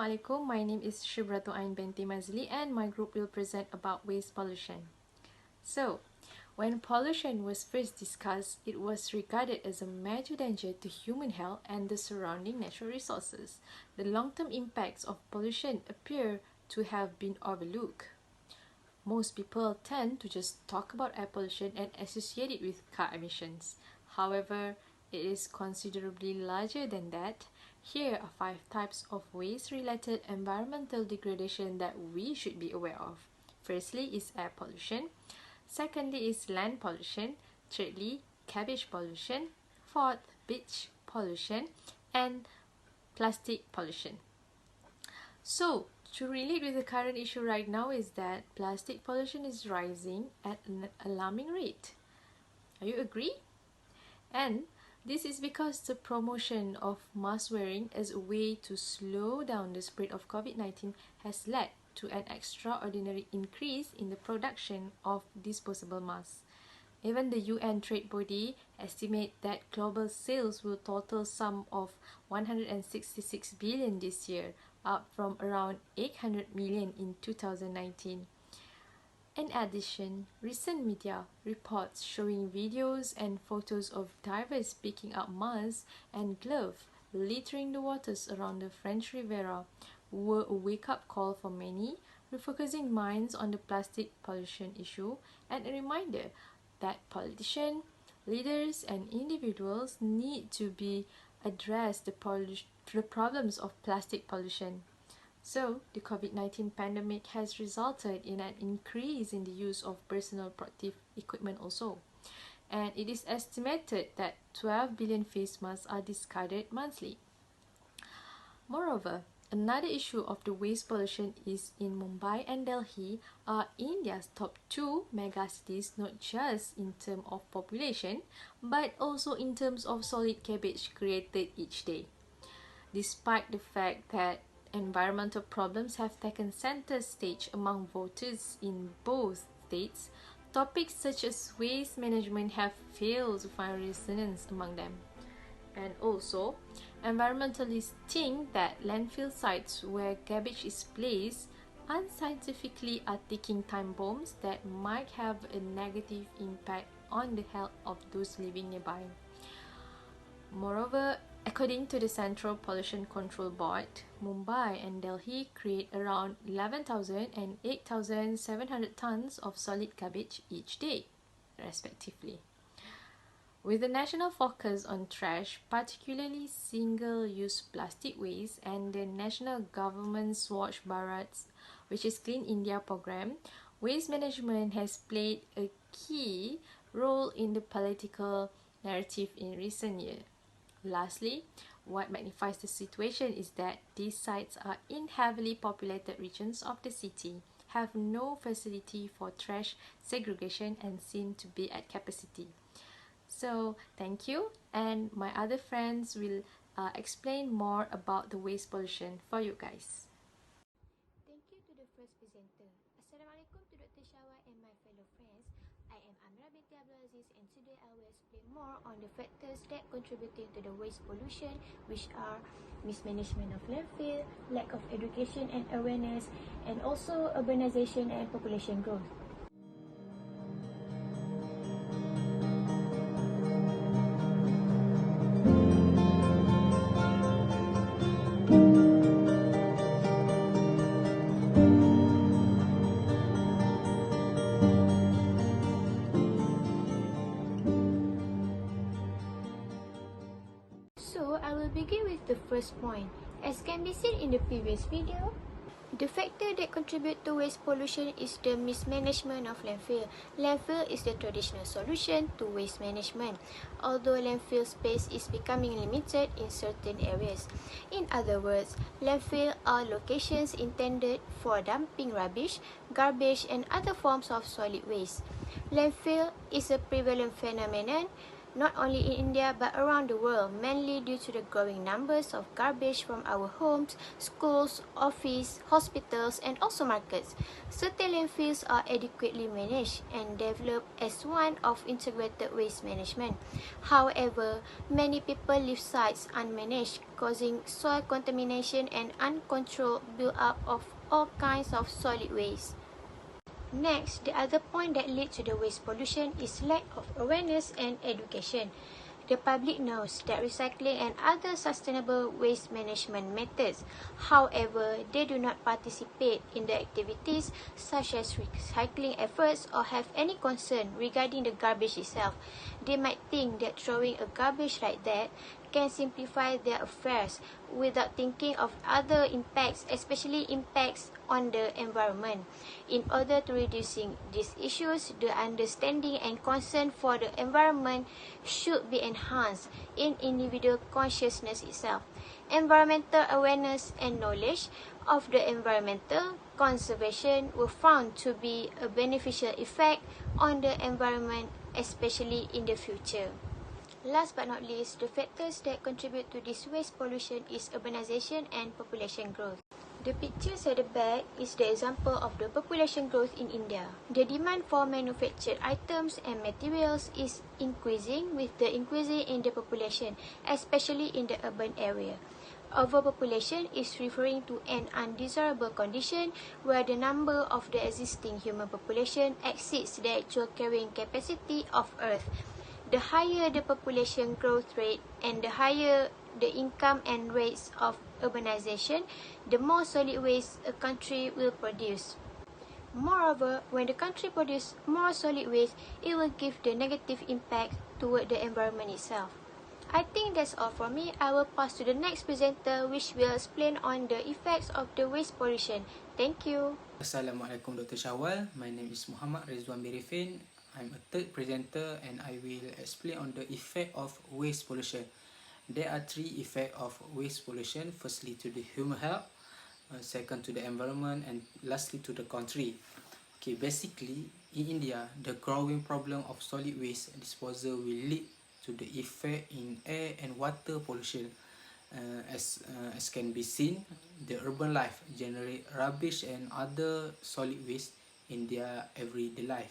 Assalamualaikum, my name is Shibratu Ain Binti Mazli and my group will present about waste pollution. So, when pollution was first discussed, it was regarded as a major danger to human health and the surrounding natural resources. The long-term impacts of pollution appear to have been overlooked. Most people tend to just talk about air pollution and associate it with car emissions. However, it is considerably larger than that. Here are 5 types of waste-related environmental degradation that we should be aware of. Firstly is air pollution. Secondly is land pollution. Thirdly, cabbage pollution. Fourth, beach pollution. And plastic pollution. So, to relate with the current issue right now is that plastic pollution is rising at an alarming rate. Are you agree? And this is because the promotion of mask wearing as a way to slow down the spread of COVID-19 has led to an extraordinary increase in the production of disposable masks. Even the UN trade body estimate that global sales will total sum of 166 billion this year, up from around 800 million in 2019. In addition, recent media reports showing videos and photos of divers picking up masks and gloves littering the waters around the French Riviera were a wake-up call for many, refocusing minds on the plastic pollution issue and a reminder that politicians, leaders and individuals need to address the problems of plastic pollution. So, the COVID-19 pandemic has resulted in an increase in the use of personal protective equipment also. And it is estimated that 12 billion face masks are discarded monthly. Moreover, another issue of the waste pollution is in Mumbai and Delhi are India's top 2 megacities, not just in terms of population, but also in terms of solid garbage created each day. Despite the fact that environmental problems have taken center stage among voters in both states, topics such as waste management have failed to find resonance among them. And also, environmentalists think that landfill sites where garbage is placed unscientifically are ticking time bombs that might have a negative impact on the health of those living nearby. Moreover, according to the Central Pollution Control Board, Mumbai and Delhi create around 11,000 and 8,700 tons of solid garbage each day, respectively. With the national focus on trash, particularly single-use plastic waste, and the national government's Swachh Bharat, which is Clean India program, waste management has played a key role in the political narrative in recent years. Lastly, what magnifies the situation is that these sites are in heavily populated regions of the city, have no facility for trash segregation and seem to be at capacity. So, thank you, and my other friends will explain more about the waste pollution for you guys. Thank you to the first presenter. Assalamualaikum to Dr. Shawai and my fellow friends. I am Amra binti Abdul Aziz and today I will explain more on the factors that contributing to the waste pollution, which are mismanagement of landfill, lack of education and awareness, and also urbanization and population growth. So, I will begin with the first point. As can be seen in the previous video, the factor that contribute to waste pollution is the mismanagement of landfill. Landfill is the traditional solution to waste management, although landfill space is becoming limited in certain areas. In other words, landfill are locations intended for dumping rubbish, garbage, and other forms of solid waste. Landfill is a prevalent phenomenon not only in India but around the world, mainly due to the growing numbers of garbage from our homes, schools, offices, hospitals, and also markets. Certain landfills are adequately managed and developed as one of integrated waste management. However, many people leave sites unmanaged, causing soil contamination and uncontrolled build-up of all kinds of solid waste. Next, the other point that leads to the waste pollution is lack of awareness and education. The public knows that recycling and other sustainable waste management methods. However, they do not participate in the activities such as recycling efforts or have any concern regarding the garbage itself. They might think that throwing a garbage like that can simplify their affairs without thinking of other impacts, especially impacts on the environment. In order to reducing these issues, the understanding and concern for the environment should be enhanced in individual consciousness itself. Environmental awareness and knowledge of the environmental conservation were found to be a beneficial effect on the environment, especially in the future. Last but not least, the factors that contribute to this waste pollution is urbanization and population growth. The pictures at the back is the example of the population growth in India. The demand for manufactured items and materials is increasing with the increase in the population, especially in the urban area. Overpopulation is referring to an undesirable condition where the number of the existing human population exceeds the actual carrying capacity of Earth. The higher the population growth rate and the higher the income and rates of urbanization, the more solid waste a country will produce. Moreover, when the country produces more solid waste, it will give the negative impact toward the environment itself. I think that's all from me. I will pass to the next presenter which will explain on the effects of the waste pollution. Thank you. Assalamualaikum Dr. Shawal. My name is Muhammad Rizwan Birifin. I'm a third presenter and I will explain on the effect of waste pollution. There are three effects of waste pollution. Firstly to the human health, second to the environment, and lastly to the country. Okay, basically in India, the growing problem of solid waste disposal will lead to the effect in air and water pollution. As can be seen, the urban life generate rubbish and other solid waste in their everyday life.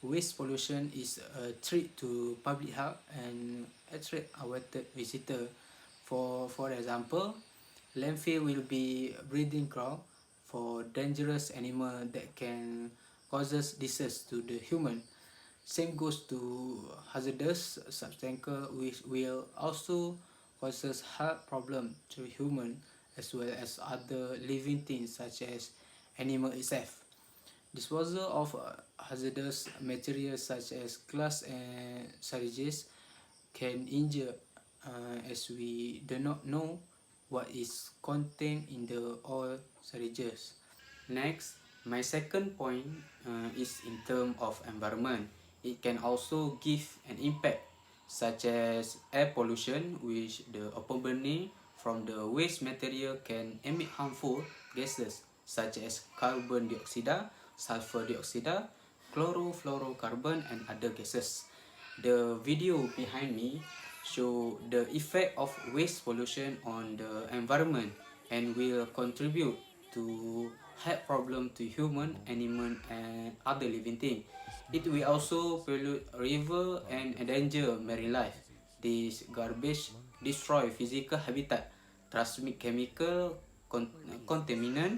Waste pollution is a threat to public health and attract awaited visitor. For example, landfill will be breeding ground for dangerous animal that can causes disease to the human. Same goes to hazardous substances which will also causes health problem to human as well as other living things such as animal itself. Disposal of hazardous materials such as glass and syringes can injure as we do not know what is contained in the oil syringes. Next, my second point is in terms of environment. It can also give an impact such as air pollution, which the open burning from the waste material can emit harmful gases such as carbon dioxide, sulfur dioxide, chlorofluorocarbon, and other gases. The video behind me show the effect of waste pollution on the environment and will contribute to health problem to human, animal, and other living things. It will also pollute river and endanger marine life. This garbage destroy physical habitat, transmit chemical contaminant,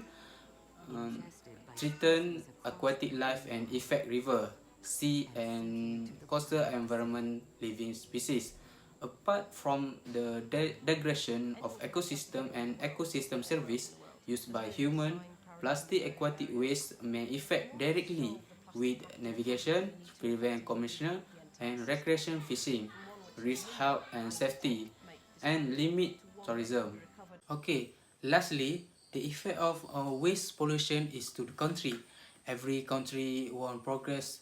threaten aquatic life and affect river, sea, and coastal environment living species. Apart from the degradation of ecosystem and ecosystem service used by human, plastic aquatic waste may affect directly with navigation, prevent commercial and recreation fishing, risk health and safety, and limit tourism. Okay, lastly, the effect of waste pollution is to the country. Every country want progress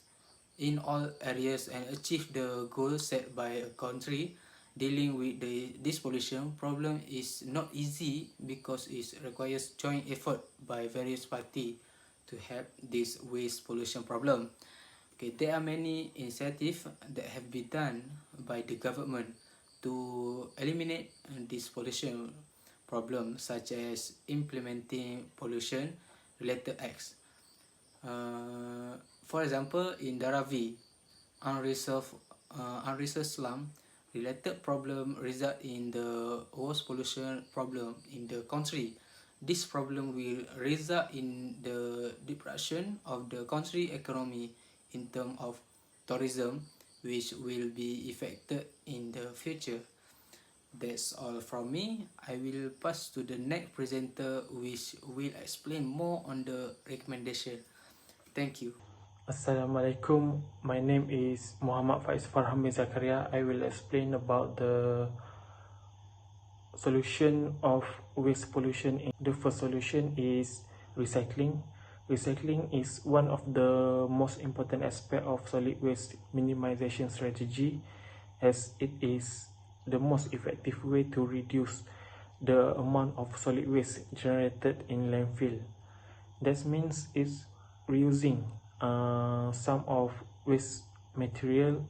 in all areas and achieve the goals set by a country. Dealing with this pollution problem is not easy because it requires joint effort by various parties to help this waste pollution problem. Okay, there are many initiatives that have been done by the government to eliminate this pollution problem, such as implementing pollution related acts. For example, in Dharavi, unresolved slum related problem result in the worst pollution problem in the country. This problem will result in the depression of the country economy in terms of tourism, which will be affected in the future. That's all from me. I will pass to the next presenter, which will explain more on the recommendation. Thank you. Assalamualaikum. My name is Muhammad Faiz Farham bin Zakaria. I will explain about the solution of waste pollution. The first solution is recycling. Recycling is one of the most important aspects of solid waste minimization strategy, as it is the most effective way to reduce the amount of solid waste generated in landfill. That means it's reusing some of waste material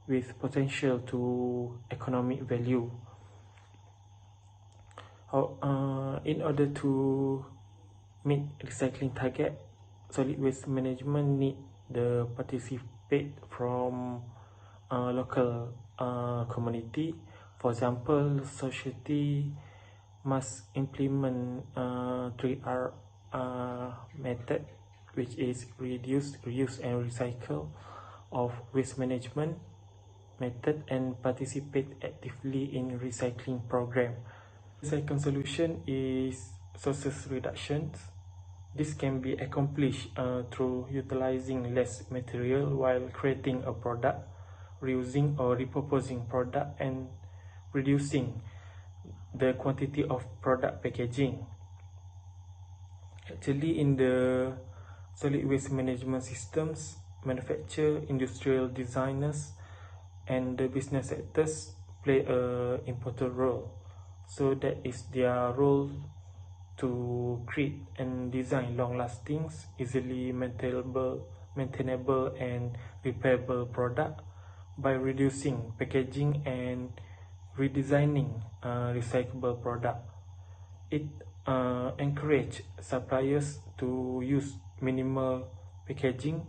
with potential to economic value. In order to meet recycling target, solid waste management need the participate from local community. For example, society must implement 3R method, which is reduce, reuse, and recycle of waste management method, and participate actively in recycling program. The second solution is sources reductions. This can be accomplished through utilizing less material while creating a product, reusing or repurposing product, and reducing the quantity of product packaging. Actually, in the solid waste management systems, manufacturer, industrial designers, and the business sectors play an important role. So that is their role to create and design long-lasting, easily maintainable, and repairable product by reducing packaging and redesigning recyclable product. It encourages suppliers to use minimal packaging,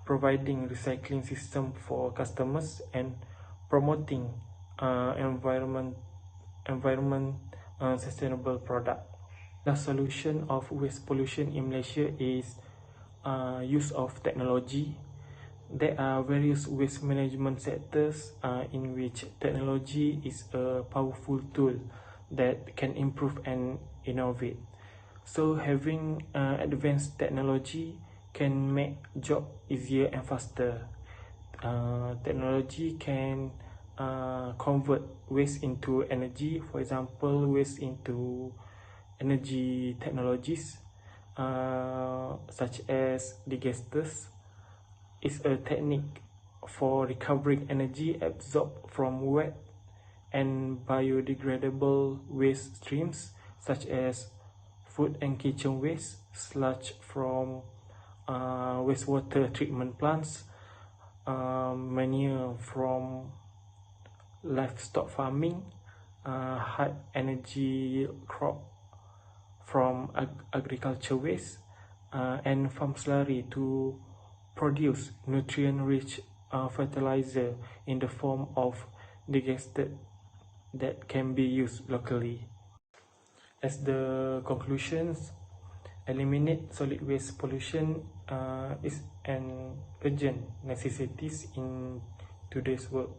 providing recycling system for customers, and promoting environment sustainable product. The solution of waste pollution in Malaysia is use of technology. There are various waste management sectors in which technology is a powerful tool that can improve and innovate. So having advanced technology can make job easier and faster. Technology can convert waste into energy. For example, waste into energy technologies such as digesters is a technique for recovering energy absorbed from wet and biodegradable waste streams such as food and kitchen waste, sludge from wastewater treatment plants, manure from livestock farming, high energy crop from agriculture waste, and farm slurry to produce nutrient-rich fertilizer in the form of digester that can be used locally. As the conclusions, eliminate solid waste pollution is an urgent necessity in today's world.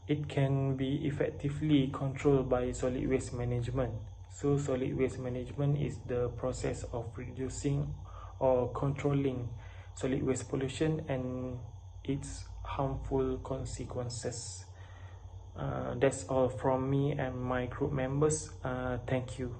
It can be effectively controlled by solid waste management. So solid waste management is the process of reducing or controlling solid waste pollution and its harmful consequences. That's all from me and my group members. Thank you.